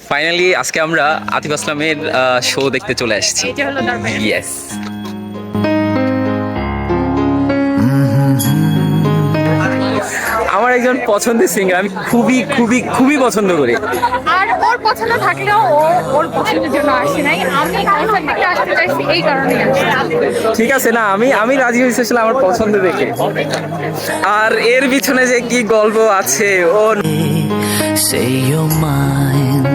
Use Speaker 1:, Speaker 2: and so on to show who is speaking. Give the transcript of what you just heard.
Speaker 1: Finally আজকে আমরা আতিফ আসলামের শো দেখতে চলে আসছি।
Speaker 2: এটা হলো তার ব্যান্ড।
Speaker 1: ইয়েস, আমার একজন পছন্দের সিঙ্গার, আমি খুবই খুবই খুবই পছন্দ করি।
Speaker 2: আর ওর পছন্দ থাকলেও ও ওর পছন্দের জন্য আসে নাই, আমি কনসার্ট দেখতে আসতে চাইছি এই কারণেই আসছি।
Speaker 1: ঠিক আছে, না আমি আমি রাজি হয়েছি আসলে আমার পছন্দ দেখে। আর এর পিছনে যে কি গল্প আছে ও
Speaker 3: Say you're mine.